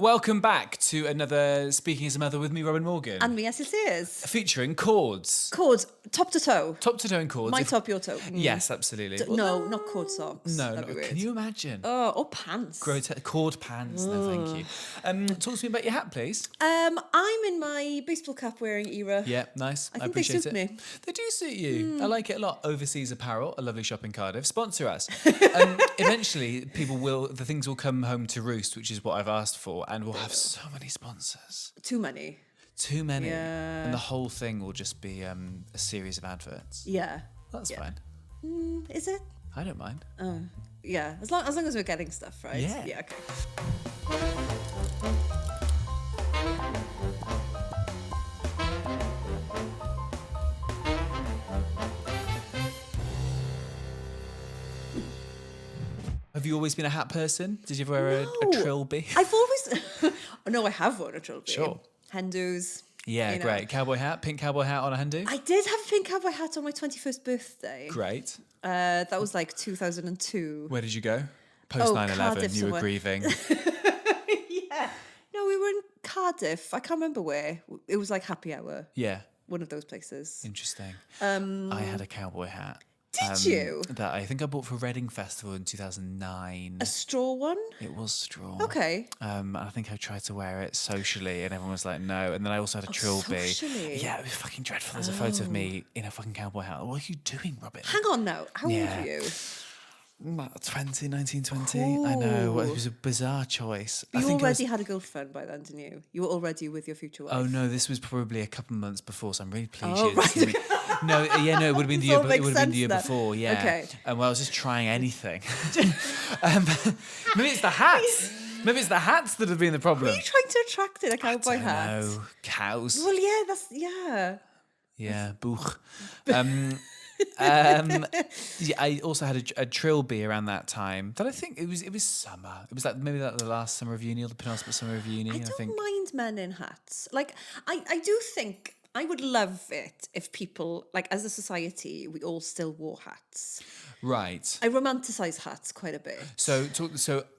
Welcome back to another Speaking as a Mother with me, Robin Morgan. And me, Esyllt Sears. Featuring chords. Chords, top to toe. Top to toe in chords. My top, your toe. Yes, absolutely. No, not cord socks. No, That'd be weird. can you imagine? Oh, or pants. Cord pants, no thank you. Talk to me about your hat, please. I'm in my baseball cap wearing era. Yeah, nice. I think appreciate they suit it. me. They do suit you. I like it a lot. Overseas Apparel, a lovely shop in Cardiff. Sponsor us. Eventually, the things will come home to roost, which is what I've asked for, and we'll have so many sponsors. Too many. Too many. Yeah. And the whole thing will just be a series of adverts. Yeah. That's fine. Is it? I don't mind. Yeah. As long as we're getting stuff, right? Yeah. Yeah, okay. Have you always been a hat person? Did you ever wear a trilby? I've always... No, I have worn a trilby. Sure. Hen-dos. Yeah, great. Cowboy hat, pink cowboy hat on a hen-do? I did have a pink cowboy hat on my 21st birthday. Great. That was like 2002. Where did you go? Post 9/11, Cardiff you were somewhere. grieving. Yeah. No, we were in Cardiff. I can't remember where. It was like happy hour. Yeah, One of those places. interesting. I had a cowboy hat. Did you? That I think I bought for Reading Festival in 2009. A straw one? It was straw. Okay. I think I tried to wear it socially and everyone was like, no. And then I also had a trilby. Socially? Yeah, it was fucking dreadful. There's a photo of me in a fucking cowboy hat. What are you doing, Robin? Hang on now. How old Yeah. are you? 19, 20. I know. It was a bizarre choice. You I think already had a girlfriend by then, didn't you? You were already with your future wife. Oh no, this was probably a couple of months before, so I'm really pleased. Oh, you didn't see me. No, it would have been the This year. all It makes would have been the sense year then. before. Yeah. Okay. Well, I was just trying anything. Maybe it's the hats. Maybe it's the hats that have been the problem. Are you trying to attract in a cowboy hat? No, cows. Well, yeah, yeah. Yeah, booch. Yeah, I also had a trilby around that time. That I think it was summer. It was like maybe the last summer of uni or the penultimate summer of uni. I I think. don't mind men in hats. Like, I do think I would love it if people, like, as a society, we all still wore hats. Right. I romanticize hats quite a bit. So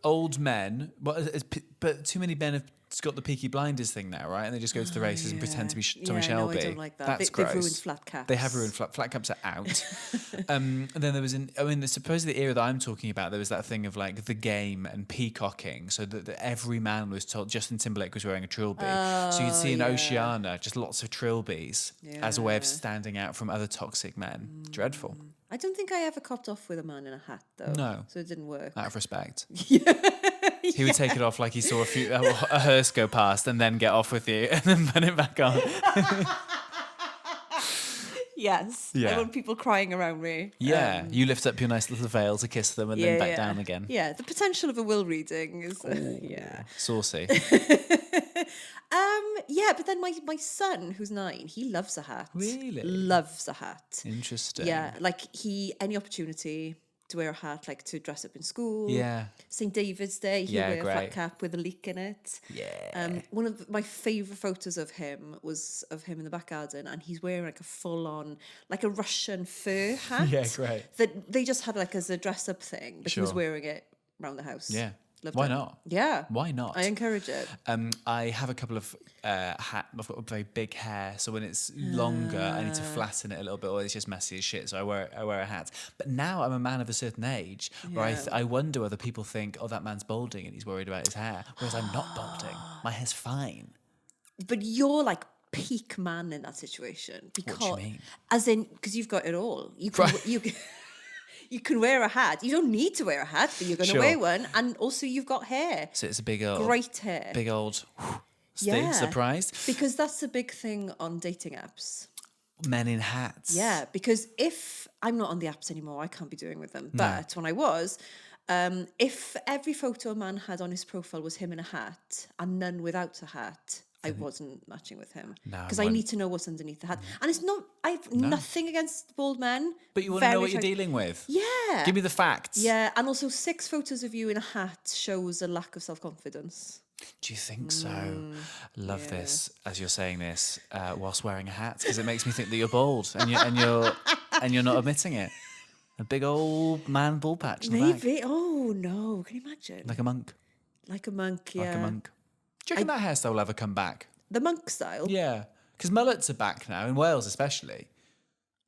old men, but too many men have got the Peaky Blinders thing now, right? And they just go to the races and pretend to be Tommy Shelby. No, I don't like that. That's They've gross. ruined flat caps. They have ruined flat caps are out. And then there was supposedly the era that I'm talking about, there was that thing of like the game and peacocking, so that every man was told Justin Timberlake was wearing a trilby. So you'd see in Oceania just lots of trilbies as a way of standing out from other toxic men. Dreadful. I don't think I ever copped off with a man in a hat, though. No. So it didn't work. Out of respect. He would take it off like he saw a hearse go past and then get off with you and then put it back on. Yes. Yeah. I want people crying around me. Yeah, you lift up your nice little veil to kiss them and then back down again. Yeah, the potential of a will reading is, Saucy. Yeah, but then my son, who's 9, he loves a hat. Really? Loves a hat. Interesting. Yeah, like any opportunity to wear a hat, like to dress up in school. Yeah. St. David's Day, he'll wear a flat cap with a leek in it. Yeah. One of my favourite photos of him was of him in the back garden, and he's wearing like a full-on, like a Russian fur hat. Yeah, great. That they just had like as a dress-up thing, but he was wearing it around the house. Yeah. Loved Why it. not? Yeah. Why not? I encourage it. I have a couple of hat. I've got very big hair, so when it's longer, I need to flatten it a little bit, or it's just messy as shit. So I wear a hat. But now I'm a man of a certain age, where I wonder whether people think, oh, that man's balding and he's worried about his hair, whereas I'm not balding. My hair's fine. But you're like peak man in that situation. Because, What do you mean? As in, because you've got it all. You can, you can wear a hat. You don't need to wear a hat, but you're going to wear one. And also you've got hair. So it's a big old... Great hair. Big old... surprised? Because that's a big thing on dating apps. Men in hats. Yeah, because if I'm not on the apps anymore, I can't be doing with them. But when I was, if every photo a man had on his profile was him in a hat and none without a hat, I wasn't matching with him. Because I need to know what's underneath the hat. And it's not, I've nothing against bald men. But you want to know what you're dealing with. Yeah. Give me the facts. Yeah, and also 6 photos of you in a hat shows a lack of self-confidence. Do you think so? Love this as you're saying this whilst wearing a hat, because it makes me think that you're bald and you're not admitting it. A big old man bald patch. In the back. Maybe. Oh no! Can you imagine? Like a monk. Like a monk. Yeah. Like a monk. Do you reckon that hairstyle will ever come back? The monk style? Yeah. Because mullets are back now, in Wales especially.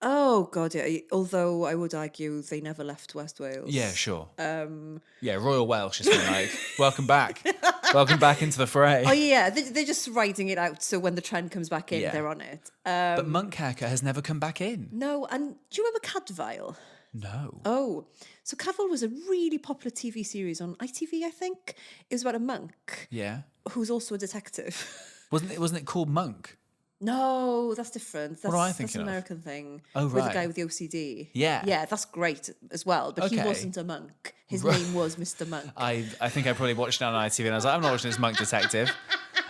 Oh, God, yeah. Although I would argue they never left West Wales. Yeah, sure. Yeah, Royal Welsh has been like, welcome back. Welcome back into the fray. Oh, yeah. They're just riding it out, so when the trend comes back in, Yeah. they're on it. But monk haircut has never come back in. No, and do you remember Cadfael? No. Oh, so Cadfael was a really popular TV series on ITV, I think. It was about a monk Yeah. who's also a detective. Wasn't it called Monk? No, that's different. That's, am I that's thinking an of? American thing. Oh, With the right. guy with the OCD. Yeah. Yeah, that's great as well. But he Okay. wasn't a monk. His name was Mr. Monk. I think I probably watched it on ITV and I was like, I'm not watching this Monk Detective.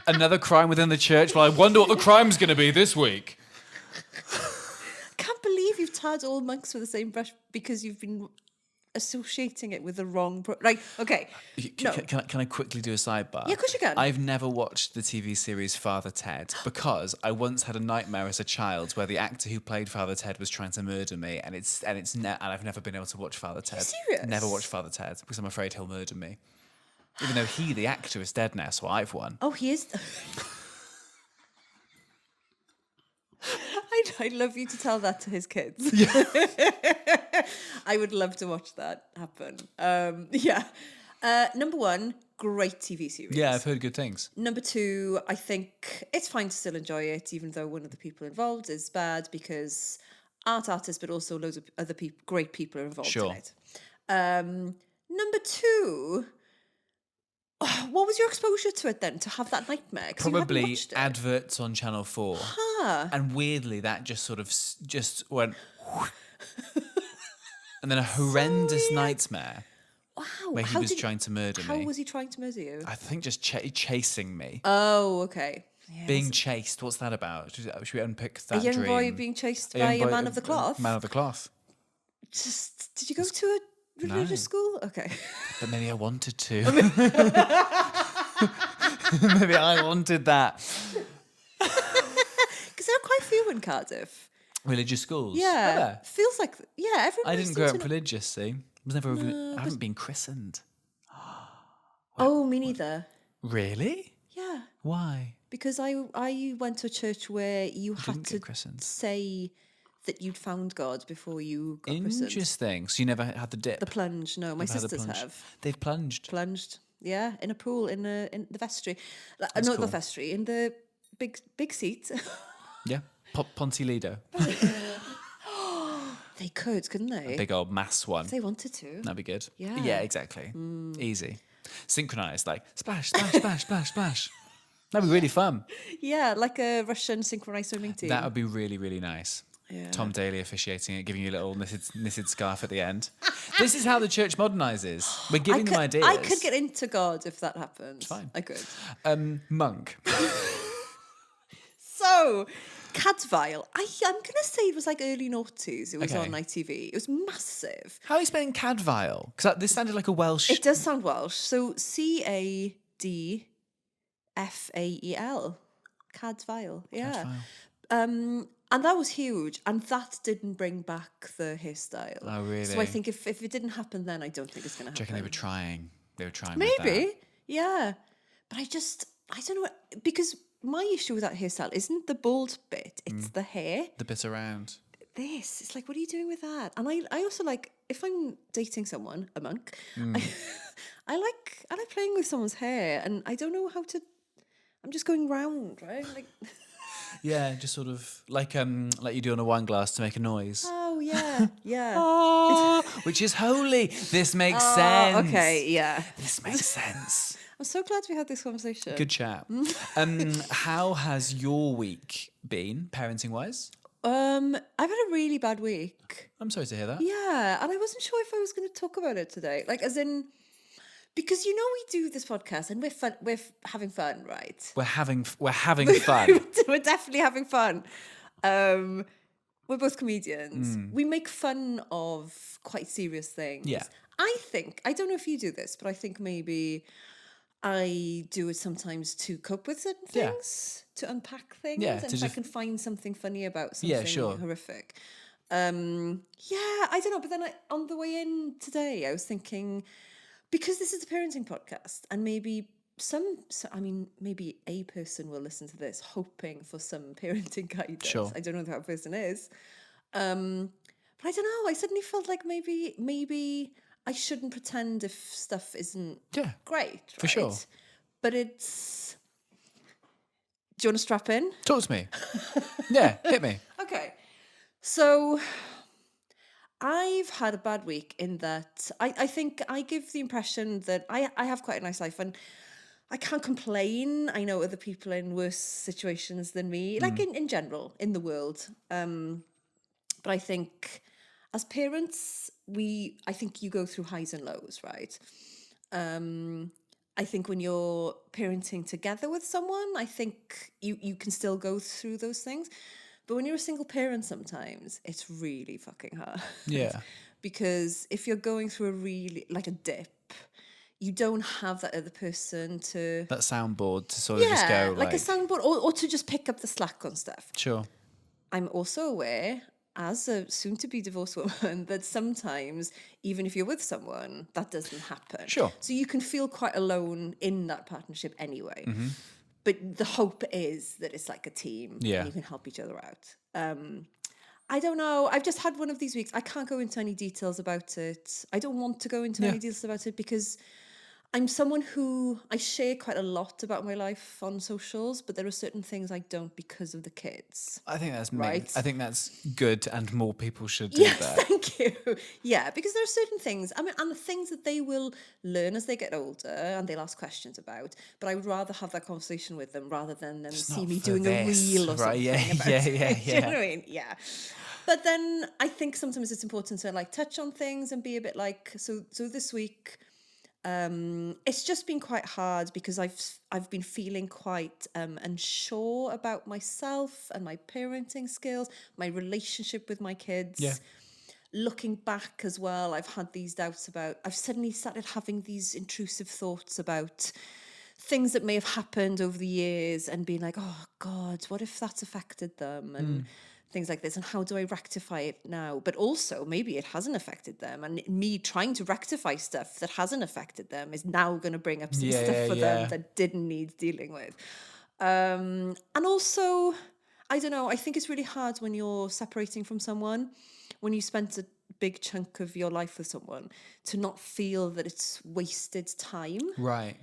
Another crime within the church. Well, I wonder what the crime's going to be this week. Can't believe you've tarred all monks with the same brush because you've been associating it with the wrong... Right, okay. No. Can I quickly do a sidebar? Yeah, of course you can. I've never watched the TV series Father Ted because I once had a nightmare as a child where the actor who played Father Ted was trying to murder me, and I've never been able to watch Father Ted. serious? Never watched Father Ted because I'm afraid he'll murder me. Even though the actor, is dead now, so I've won. Oh, he is... I'd love you to tell that to his kids. Yeah. I would love to watch that happen. Yeah. Number one, great TV series. Yeah, I've heard good things. Number two, I think it's fine to still enjoy it, even though one of the people involved is bad because artists, but also loads of other people, great people are involved in it. Number two, what was your exposure to it then, to have that nightmare? 'Cause you hadn't Probably watched it. adverts on Channel 4. And weirdly, that just sort of just went... and then a horrendous nightmare Wow. where he was trying to murder How me. was he trying to murder you? I think just chasing me. Oh, okay. Yeah, Being chased, what's that about? Should we unpick that a young dream? boy being chased by a man of the cloth? Man of the cloth. Did you go to a religious school? Okay. But maybe I wanted to. Maybe I wanted that. Because there are quite few in Cardiff. Religious schools? Yeah. Are there? Feels like, everyone. I didn't grow up religious, see? I haven't been christened. Oh, me neither. Really? Yeah. Why? Because I went to a church where you had didn't to get christened. say that you'd found God before you got christened. Interesting. So you never had the dip? The plunge. No, my Never had the sisters plunge. have. They've plunged. Plunged. Yeah, in a pool in the vestry. Not cool. the vestry, in the big seat. Yeah. Ponte Lido. They could, couldn't they? Big old mass one. If they wanted to. That'd be good. Yeah. Yeah, exactly. Easy. Synchronized, like splash, splash, splash, splash, splash. That'd be really fun. Yeah, like a Russian synchronized swimming team. That would be really, really nice. Yeah. Tom Daly officiating it, giving you a little knitted scarf at the end. This is how the church modernizes. We're giving them ideas. I could get into God if that happened. It's fine. I could. Monk. So, Cadfael. I'm going to say it was like early noughties. It was Okay. on ITV. It was massive. How are you spelling Cadfael? Because this sounded like a Welsh... It does sound Welsh. So, Cadfael. Cadfael. Yeah. Cadfael. And that was huge. And that didn't bring back the hairstyle. Oh, really? So I think if it didn't happen then, I don't think it's going to happen. Do you reckon they were trying? They were trying Maybe. with that. Yeah. But I don't know. Because my issue with that hairstyle isn't the bald bit. It's the hair. The bit around. It's like, what are you doing with that? And I also like, if I'm dating someone, a monk, I like playing with someone's hair. And I don't know how to, I'm just going round, right? Like... Yeah, just sort of like you do on a wine glass to make a noise. Oh, yeah, yeah. Oh, which is holy. This makes sense. Okay, yeah. This makes sense. I'm so glad we had this conversation. Good chat. How has your week been, parenting-wise? I've had a really bad week. I'm sorry to hear that. Yeah, and I wasn't sure if I was going to talk about it today. Like, as in... Because we do this podcast and we're having fun, right? We're having fun. We're definitely having fun. We're both comedians. We make fun of quite serious things. Yeah. I don't know if you do this, but I think maybe I do it sometimes to cope with certain things, to unpack things, Yeah, and if I can find something funny about something horrific. I don't know. But then on the way in today, I was thinking... Because this is a parenting podcast, and maybe I mean, maybe a person will listen to this hoping for some parenting guidance. Sure. I don't know who that person is. But I don't know. I suddenly felt like maybe I shouldn't pretend if stuff isn't Yeah, great, right? for sure. But it's. Do you want to strap in? Talk to me. Yeah, hit me. Okay. So I've had a bad week in that I think I give the impression that I have quite a nice life and I can't complain. I know other people in worse situations than me, like in general, in the world. But I think as parents, I think you go through highs and lows, right? I think when you're parenting together with someone, I think you can still go through those things. But when you're a single parent, sometimes it's really fucking hard. Yeah. Because if you're going through like a dip, you don't have that other person to. That soundboard to sort of just go like a soundboard or to just pick up the slack on stuff. Sure. I'm also aware, as a soon-to-be divorced woman, that sometimes, even if you're with someone, that doesn't happen. Sure. So you can feel quite alone in that partnership anyway. But the hope is that it's like a team Yeah. and you can help each other out. I don't know. I've just had one of these weeks. I can't go into any details about it. I don't want to go into any details about it because I'm someone who I share quite a lot about my life on socials, but there are certain things I don't because of the kids. I think that's Right. I think that's good, and more people should do Yes, that. thank you. Yeah, because there are certain things, I mean, and the things that they will learn as they get older and they'll ask questions about, but I would rather have that conversation with them rather than them see not me for doing a this, reel or right? something Yeah, about yeah, it. yeah, Do you know yeah. what I mean? Yeah. But then I think sometimes it's important to like touch on things and be a bit like, so this week, it's just been quite hard because I've been feeling quite unsure about myself and my parenting skills, my relationship with my kids. Yeah. Looking back as well, I've had these doubts about. I've suddenly started having these intrusive thoughts about things that may have happened over the years and being like, oh God, what if that's affected them and things like this, and how do I rectify it now? But also maybe it hasn't affected them, and me trying to rectify stuff that hasn't affected them is now going to bring up some stuff for them that didn't need dealing with. And also, I don't know, I think it's really hard when you're separating from someone, when you spent a big chunk of your life with someone, to not feel that it's wasted time. Right.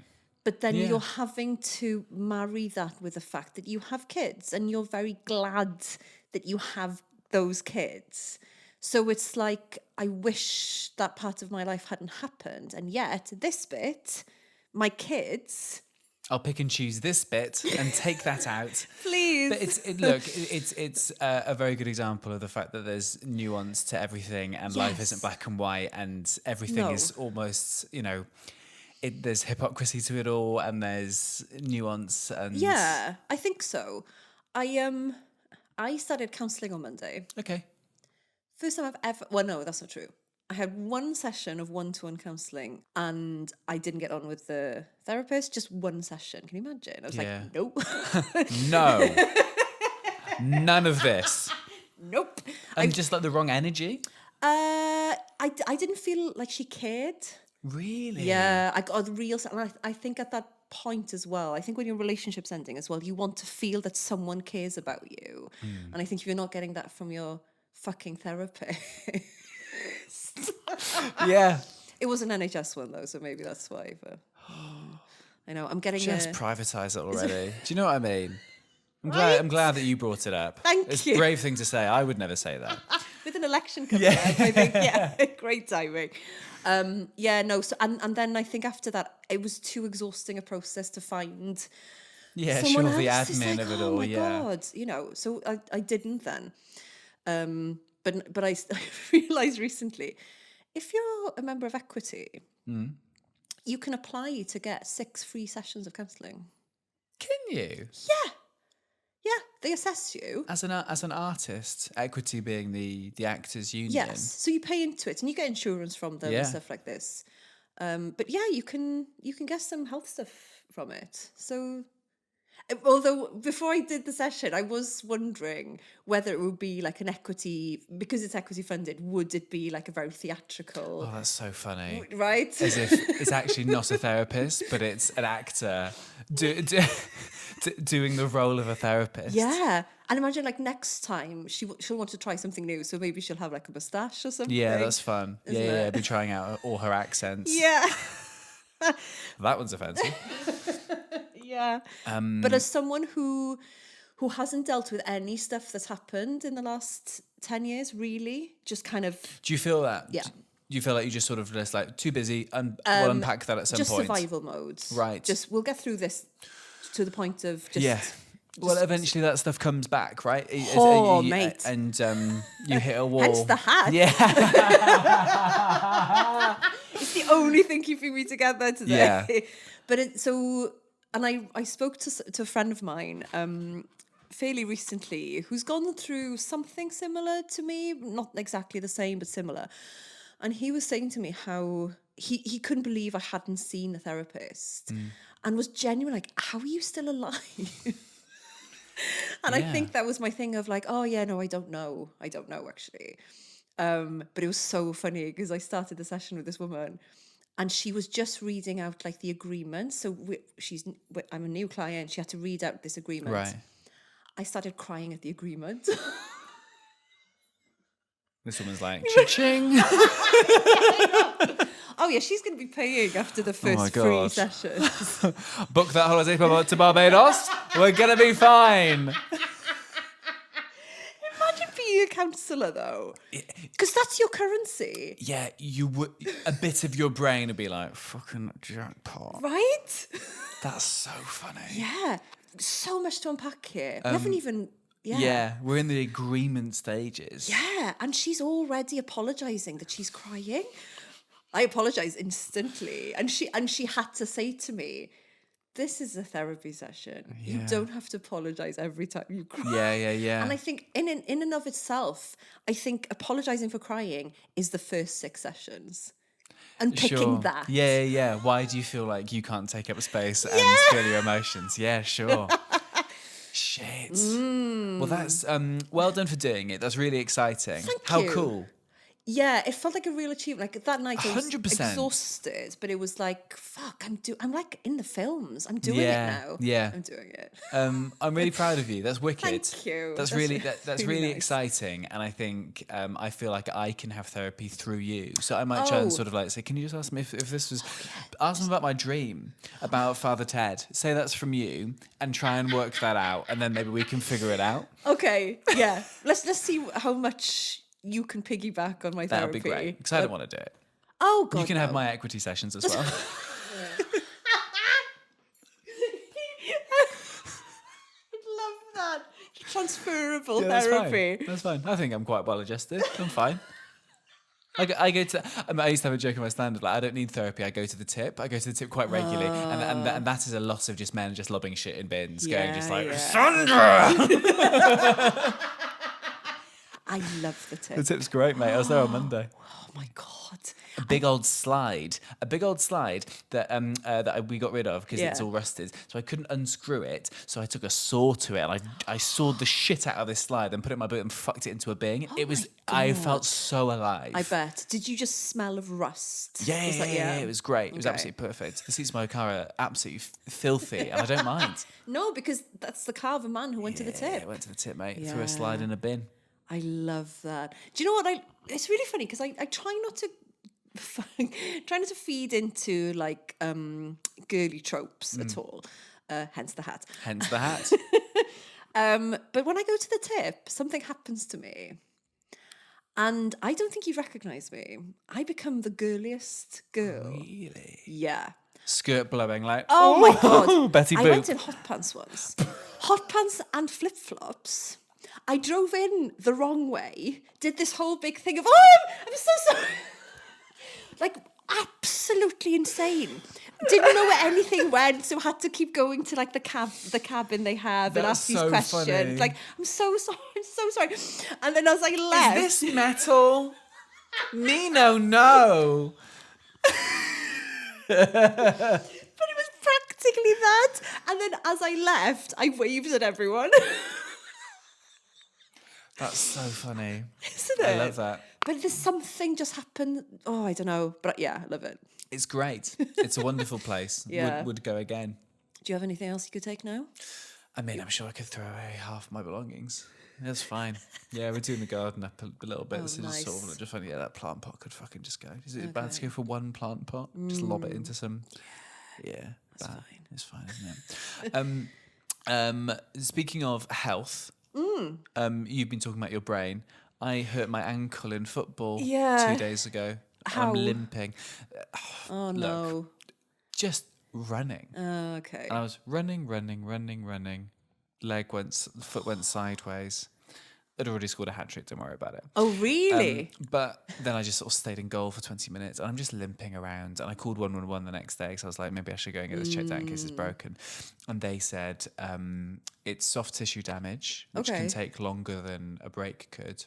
But then Yeah. you're having to marry that with the fact that you have kids and you're very glad that you have those kids. So it's like, I wish that part of my life hadn't happened. And yet, this bit, my kids. I'll pick and choose this bit and take that out. Please. But it's a very good example of the fact that there's nuance to everything, and life isn't black and white, and everything is almost, there's hypocrisy to it all, and there's nuance, and Yeah, I think so. I started counselling on Monday. Okay. First time I've ever. Well, no, that's not true. I had one session of one-to-one counselling, and I didn't get on with the therapist. Just one session. Can you imagine? I was like, nope, No. None of this. nope. And just like the wrong energy. I didn't feel like she cared. Really? Yeah, I got a real. And I think at that point as well, I think when your relationship's ending as well, you want to feel that someone cares about you. And I think if you're not getting that from your fucking therapist. Yeah. It was an NHS one though, so maybe that's why. But I know I'm getting. Just privatise it already. Do you know what I mean? Right? I'm glad that you brought it up. Thank it's you. a brave thing to say. I would never say that. With an election coming up, I think, great timing. No, so, and then I think after that, it was too exhausting a process to find someone the else. It's admin like, of it oh all, my God, so I didn't then. But I realised recently, if you're a member of Equity, you can apply to get 6 free sessions of counselling. Can you? Yeah, they assess you. As an artist, Equity being the actors union. Yes, so you pay into it and you get insurance from them and stuff like this. But yeah, you can get some health stuff from it. So, Although before I did the session, I was wondering whether it would be like an equity, because it's equity funded, would it be like a very theatrical, Oh, that's so funny. right? As if it's actually not a therapist, but it's an actor doing the role of a therapist. Yeah. And imagine like next time she'll want to try something new, so maybe she'll have like a moustache or something. Yeah, that's fun. Isn't Yeah, it? be trying out all her accents. Yeah. That one's offensive. Yeah. But as someone who hasn't dealt with any stuff that's happened in the last 10 years, really, just kind of Do you feel that? Yeah. Do you feel like you just sort of just like too busy and we'll unpack that at some just point? survival modes. Right. Just we'll get through this to the point of just Yeah. Well, eventually that stuff comes back, right? Mate. And you hit a wall. Hence the hat. Yeah. It's the only thing keeping me together today. Yeah. But I spoke to a friend of mine fairly recently who's gone through something similar to me, not exactly the same, but similar. And he was saying to me how he couldn't believe I hadn't seen a therapist and was genuinely like, how are you still alive? And I think that was my thing of like, oh yeah, no, I don't know actually. But it was so funny because I started the session with this woman and she was just reading out like the agreement. So I'm a new client. She had to read out this agreement. Right. I started crying at the agreement. This woman's like, cha-ching. Oh yeah, she's going to be paying after the first free God. session. Book that holiday to Barbados. We're going to be fine. Imagine being a counsellor though, because that's your currency, Yeah, you would. A bit of your brain would be like, fucking jackpot. right? That's so funny. Yeah, so much to unpack here. We haven't even. Yeah, we're in the agreement stages. Yeah, and she's already apologising that she's crying. I apologise instantly, and she had to say to me, "This is a therapy session. You Yeah. don't have to apologise every time you cry." Yeah. And I think in and of itself, I think apologising for crying is the first 6 sessions. And picking that. Yeah. Why do you feel like you can't take up space and feel your emotions? Yeah, sure. Shit. Well, that's well done for doing it. That's really exciting. Thank How you. cool. Yeah, it felt like a real achievement. Like that night, I was 100%. exhausted, but it was like, fuck, I'm like in the films. I'm doing it now. Yeah. I'm doing it. I'm really proud of you. That's wicked. Thank you. That's That's really really really nice. exciting, and I think I feel like I can have therapy through you. So I might try and Oh. sort of like say, can you just ask me if this was, ask me about my dream about Father Ted. Say that's from you, and try and work that out, and then maybe we can figure it out. Okay, yeah. Let's see how much you can piggyback on my That therapy. would be great because I don't want to do it. Oh God, You can have no. my equity sessions as well. I'd love that. Transferable Yeah, that's therapy. fine. That's fine. I think I'm quite well adjusted. I'm fine. I go to. I used to have a joke in my stand-up. Like, I don't need therapy. I go to the tip. I go to the tip quite regularly, and that is a lot of just men just lobbing shit in bins, going just like Yeah. Sandra. I love the tip. The tip's great, mate. I was there on Monday. Oh my God. A big old slide that we got rid of because it's Yeah. all rusted. So I couldn't unscrew it. So I took a saw to it and I sawed the shit out of this slide and put it in my boot and fucked it into a bin. It was. my I God. felt so alive. I bet. Did you just smell of rust? Yeah, Was that- it was great. It was Okay. absolutely perfect. The seats of my car are absolutely filthy, and I don't mind. No, because that's the car of a man who went to the Yeah, tip. went to the tip, mate. Threw a slide in a bin. I love that. Do you know what? It's really funny because I try not to feed into like girly tropes at all. Hence the hat. Hence the hat. But when I go to the tip, something happens to me. And I don't think you'd recognise me. I become the girliest girl. Really? Yeah. Skirt blowing like. Oh my God. Betty I Boop. went in hot pants once. Hot pants and flip-flops. I drove in the wrong way, did this whole big thing of, I'm so sorry. Like, absolutely insane. Didn't know where anything went, so had to keep going to like the cabin they have and That's ask these so questions. funny. Like, I'm so sorry. And then I was like, left. Is this metal? Nino, no. But it was basically that. And then as I left, I waved at everyone. That's so funny. Isn't it? I love that. But there's something just happened. Oh, I don't know. But yeah, I love it. It's great. It's a wonderful place. Yeah. Would go again. Do you have anything else you could take now? I mean, I'm sure I could throw away half my belongings. That's fine. Yeah, we're doing the garden up a little bit. Oh, so nice. just sort of just funny. Yeah, that plant pot could fucking just go. Is it bad to go for one plant pot? Just lob it into some. Yeah, That's bad. fine. It's fine, isn't it? Speaking of health, you've been talking about your brain. I hurt my ankle in football 2 days ago. How? I'm limping. Oh, no. Just running. Okay. And I was running. Foot went sideways. I'd already scored a hat trick, don't worry about it. Oh, really? But then I just sort of stayed in goal for 20 minutes and I'm just limping around. And I called 111 the next day because I was like, maybe I should go and get this checked out in case it's broken. And they said it's soft tissue damage, which can take longer than a break could.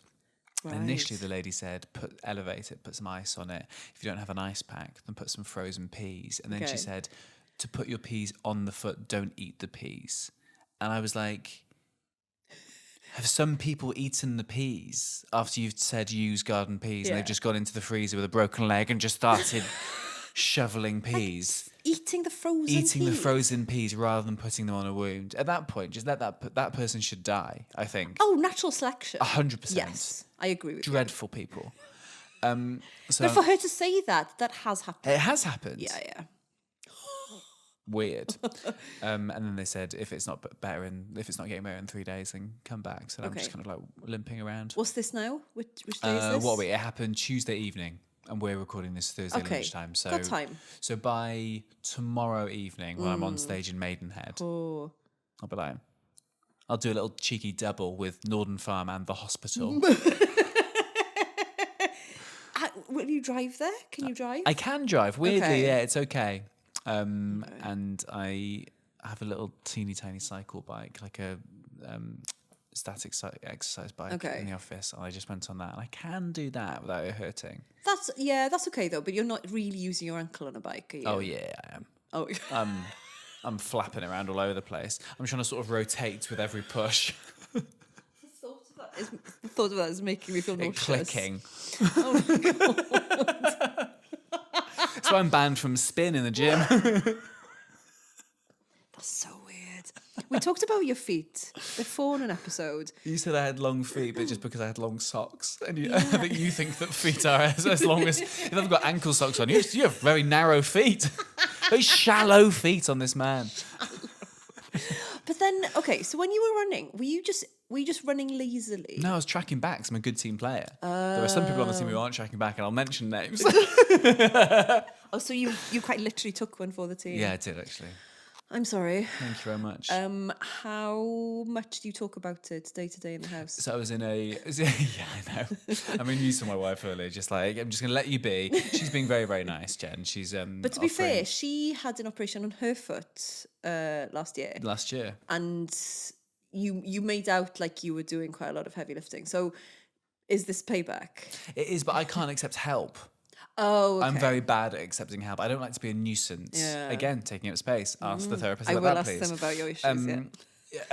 Right. And initially the lady said, elevate it, put some ice on it. If you don't have an ice pack, then put some frozen peas. And then she said, to put your peas on the foot, don't eat the peas. And I was like, have some people eaten the peas after you've said use garden peas and they've just gone into the freezer with a broken leg and just started shoveling peas? Eating the frozen the frozen peas rather than putting them on a wound. At that point, just let that person should die, I think. Oh, natural selection. 100%. Yes, I agree with Dreadful people. So but for her to say that has happened. it has happened. Yeah. Weird. And then they said if it's not getting better in 3 days, then come back. So I'm just kind of like limping around. What's this now? Which day is this? It happened Tuesday evening, and we're recording this Thursday lunchtime. So got time. So by tomorrow evening, when I'm on stage in Maidenhead, Oh. I'll be like, I'll do a little cheeky double with Northern Farm and the hospital. Will you drive there? Can you drive? I can drive. Weirdly, yeah, it's okay. And I have a little teeny tiny cycle bike, like a static exercise bike in the office, and I just went on that, and I can do that without it hurting. That's okay though. But you're not really using your ankle on a bike, are you? Oh yeah, I am. Oh. I'm flapping around all over the place. I'm trying to sort of rotate with every push. The thought of that is making me feel nauseous. Clicking. Oh my god. That's why I'm banned from spin in the gym. That's so weird. We talked about your feet before in an episode. You said I had long feet, but just because I had long socks. And I think you think that feet are as long as... If I've got ankle socks on, you have very narrow feet. Very shallow feet on this man. But then, okay, so when you were running, were you just running lazily? No, I was tracking back because I'm a good team player. There are some people on the team who aren't tracking back, and I'll mention names. Oh, so you quite literally took one for the team? Yeah, I did actually. I'm sorry. Thank you very much. How much do you talk about it day to day in the house? So I was in a... Yeah, I know. I mean, you saw my wife earlier, just like, I'm just going to let you be. She's being very, very nice, Jen. She's... But to be fair, she had an operation on her foot last year. Last year. And you made out like you were doing quite a lot of heavy lifting. So is this payback? It is, but I can't accept help. Oh, okay. I'm very bad at accepting help. I don't like to be a nuisance. Yeah. Again, taking up space. Ask the therapist about will that, please. ask them about your issues, yeah.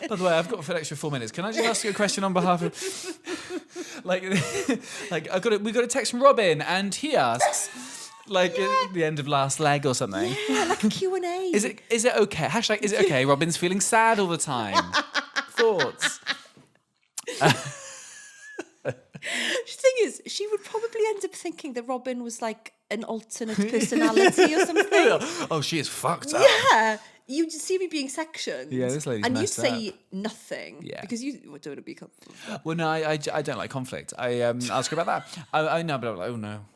By the way, I've got for an extra 4 minutes. Can I just ask you a question on behalf of... we got a text from Robin, and he asks... at the end of last leg or something. Yeah, like a Q&A. Is it okay? Hashtag, is it okay? Robin's feeling sad all the time. Thoughts? The thing is, she would probably end up thinking that Robin was like an alternate personality or something. Oh, she is fucked up. Yeah. You'd see me being sectioned. Yeah, this lady's and you'd messed say up. nothing. Yeah. Because you don't want to be comfortable. Well, no, I don't like conflict. I ask her about that. I know, but I'm like, oh no.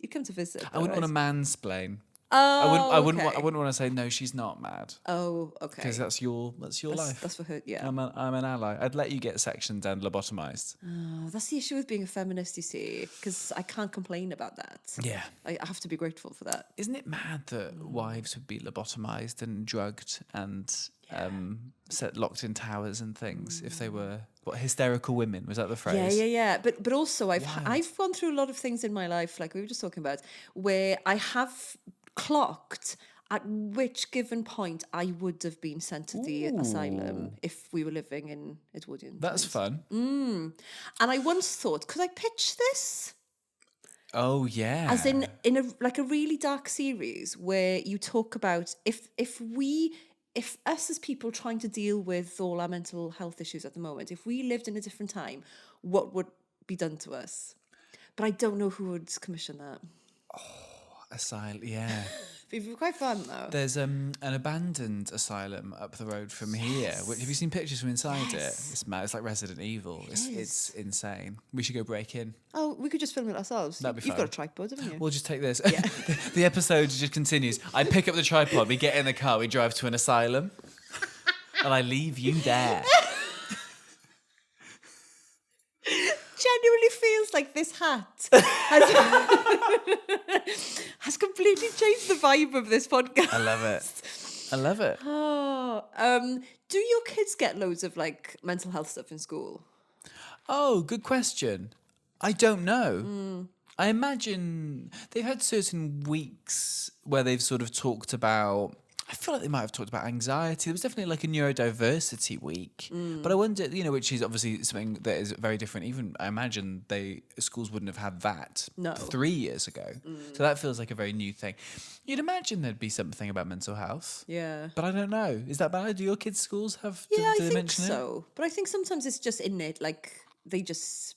You come to visit. I wouldn't want to mansplain. Oh, I wouldn't want to say no. She's not mad. Oh, okay. Because that's your life. That's for her. Yeah. I'm an ally. I'd let you get sectioned and lobotomized. Oh, that's the issue with being a feminist, you see, because I can't complain about that. Yeah. I have to be grateful for that. Isn't it mad that wives would be lobotomized and drugged and locked in towers and things if they were hysterical women? Was that the phrase? Yeah. But also I've gone through a lot of things in my life, like we were just talking about, where I have clocked At which given point I would have been sent to the asylum if we were living in Edwardian That's times. fun. And I once thought, could I pitch this? Oh yeah. As in a like a really dark series where you talk about if us as people trying to deal with all our mental health issues at the moment, if we lived in a different time, what would be done to us? But I don't know who would commission that. Asylum. Yeah. It'd be quite fun though. There's an abandoned asylum up the road from here. Have you seen pictures from inside it? It's mad. It's like Resident Evil. It's insane. We should go break in. Oh, we could just film it ourselves. That'd be You've fun. got a tripod, haven't you? We'll just take this. Yeah. The episode just continues. I pick up the tripod, we get in the car, we drive to an asylum, and I leave you there. Genuinely feels like this hat has completely changed the vibe of this podcast. I love it. I love it. Oh, do your kids get loads of like mental health stuff in school? Oh, good question. I don't know. I imagine they've had certain weeks where they've sort of talked about. I feel like they might have talked about anxiety. There was definitely like a neurodiversity week, but I wonder, which is obviously something that is very different. Even I imagine schools wouldn't have had that 3 years ago. So that feels like a very new thing. You'd imagine there'd be something about mental health. Yeah. But I don't know. Is that bad? Do your kids' schools have? Yeah, do I they think mention so. But I think sometimes it's just innate, like they just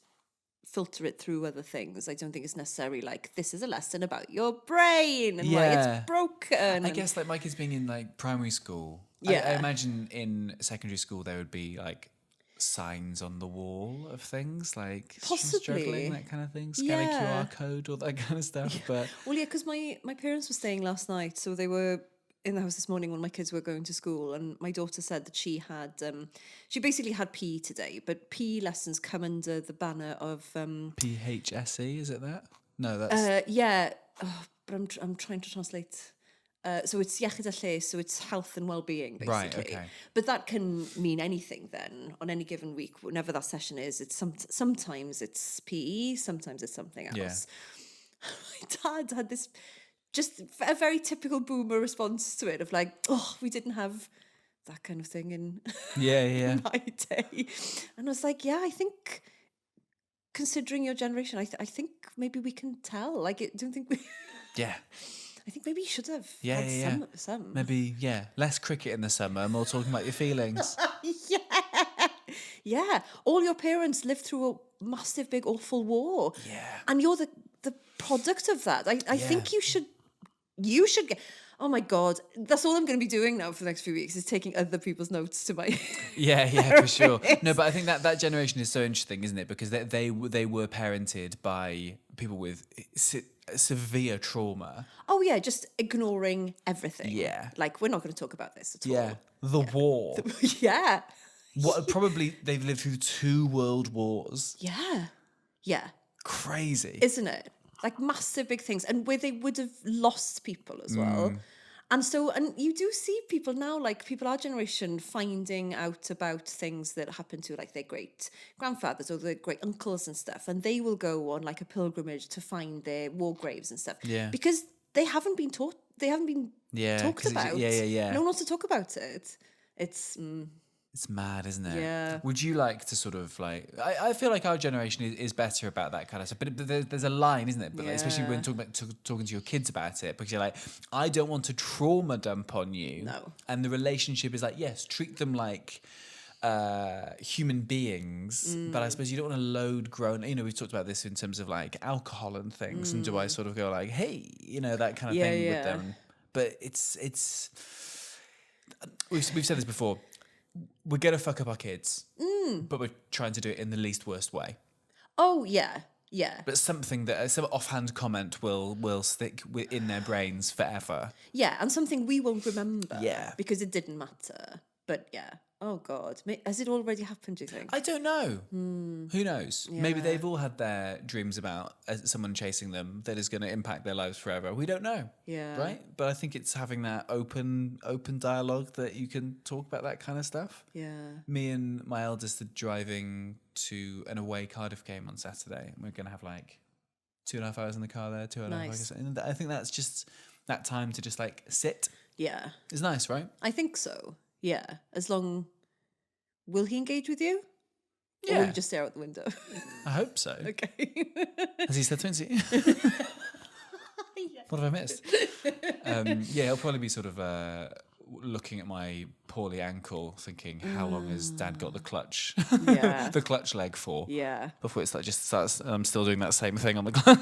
filter it through other things. I don't think it's necessarily like this is a lesson about your brain and why it's broken. I guess like my kids being in like primary school. Yeah. I imagine in secondary school there would be like signs on the wall of things like Possibly. struggling, that kind of thing, scan a Yeah. QR code, all that kind of stuff. But Well, yeah, because my parents were staying last night, so they were in the house this morning when my kids were going to school, and my daughter said that she had she basically had PE today, but PE lessons come under the banner of PHSE, is it that? No, that's but I'm trying to translate. So it's iechyd a lles, so it's health and well-being, basically. Right, okay. But that can mean anything then, on any given week, whenever that session is. It's sometimes it's PE, sometimes it's something else. Yeah. My dad had this, just a very typical boomer response to it of like, oh, we didn't have that kind of thing in yeah. my day. And I was like, yeah, I think considering your generation, I think maybe we can tell. Like, I don't think we... Yeah. I think maybe you should have Yeah, had yeah. some. Maybe, less cricket in the summer, more talking about your feelings. Yeah. All your parents lived through a massive, big, awful war. Yeah. And you're the product of that. I think you should get... Oh my God. That's all I'm going to be doing now for the next few weeks is taking other people's notes to my... Yeah, for sure. No, but I think that generation is so interesting, isn't it? Because they were parented by people with severe trauma. Oh yeah, just ignoring everything. Yeah. Like, we're not going to talk about this at all. Yeah. The war. Yeah. What probably they've lived through 2 world wars. Yeah. Yeah. Crazy. Isn't it? Like massive big things, and where they would have lost people as well. And you do see people now, like people our generation, finding out about things that happened to like their great grandfathers or their great uncles and stuff, and they will go on like a pilgrimage to find their war graves and stuff. Yeah. Because they haven't been taught, they haven't been talked about. Yeah. No one wants to talk about it. It's mad, isn't it? Yeah. Would you like to sort of like... I feel like our generation is better about that kind of stuff. But there's a line, isn't it? But especially when talking to your kids about it. Because you're like, I don't want to trauma dump on you. No. And the relationship is like, yes, treat them like human beings. But I suppose you don't want to load grown... we've talked about this in terms of like alcohol and things. And do I sort of go like, hey, that kind of thing with them. But it's... We've said this before. We're going to fuck up our kids, but we're trying to do it in the least worst way. Oh, yeah. Yeah. But something that some offhand comment will stick in their brains forever. Yeah, and something we won't remember. Yeah. Because it didn't matter. But yeah. Oh, God. Has it already happened, do you think? I don't know. Who knows? Maybe they've all had their dreams about someone chasing them that is going to impact their lives forever. We don't know. Yeah. Right? But I think it's having that open dialogue that you can talk about that kind of stuff. Yeah. Me and my eldest are driving to an away Cardiff game on Saturday. And we're going to have like 2.5 hours in the car there, 2.5 hours. Nice. And I think that's just... that time to just like sit Yeah. is nice, right? I think so. Yeah. As long... Will he engage with you? Or Yeah. will you just stare out the window? I hope so. Okay. Has he said Twinsy? What have I missed? Yeah, he'll probably be sort of looking at my poorly ankle, thinking, how long has Dad got the clutch, Yeah. the clutch leg for? Yeah. Before it's like just starts, I'm still doing that same thing on the clutch.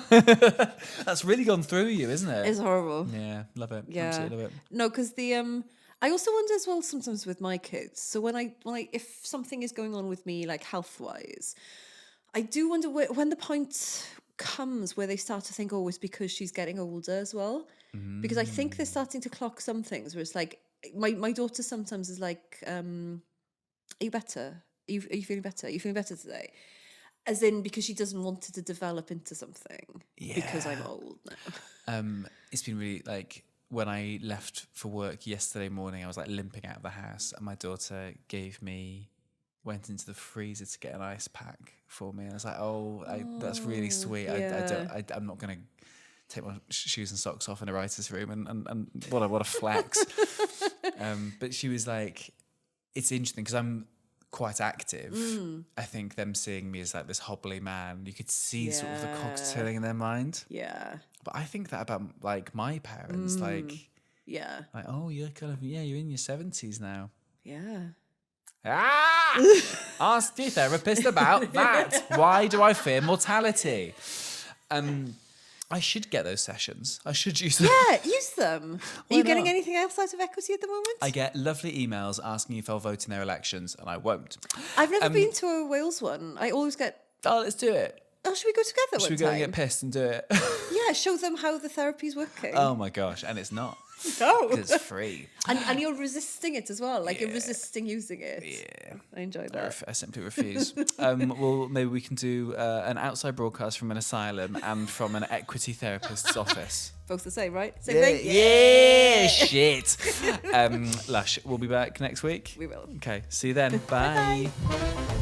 That's really gone through you, isn't it? It's horrible. Yeah, love it. Yeah. Absolutely love it. No, because I also wonder as well sometimes with my kids. So when I if something is going on with me like health wise, I do wonder when the point comes where they start to think, oh, it's because she's getting older as well. Because I think they're starting to clock some things where it's like my daughter sometimes is like, are you better? Are you feeling better? Are you feeling better today? As in because she doesn't want it to develop into something because I'm old now. It's been really like when I left for work yesterday morning, I was like limping out of the house, and my daughter went into the freezer to get an ice pack for me. And I was like, that's really sweet. Yeah. I'm not going to take my shoes and socks off in a writer's room and what a flex. But she was like, it's interesting because I'm quite active. I think them seeing me as like this hobbly man, you could see sort of the cogs turning in their mind. Yeah. But I think that about like my parents, like, oh, you're you're in your 70s now. Yeah. Ask your therapist about that. Why do I fear mortality? I should get those sessions. I should use them. Yeah, use them. Are you getting anything else out of Equity at the moment? I get lovely emails asking if I'll vote in their elections, and I won't. I've never been to a Wales one. I always get... Oh, let's do it. Oh, should we go together Should we go and get pissed and do it? Yeah, show them how the therapy's working. Oh my gosh, and it's not. No. It's free. And you're resisting it as well. Like you're resisting using it. Yeah. I enjoy that. I simply refuse. Well, maybe we can do an outside broadcast from an asylum and from an equity therapist's office. Both the same, right? Same thing? Yeah, shit. Lush, we'll be back next week. We will. Okay, see you then. Bye. Bye.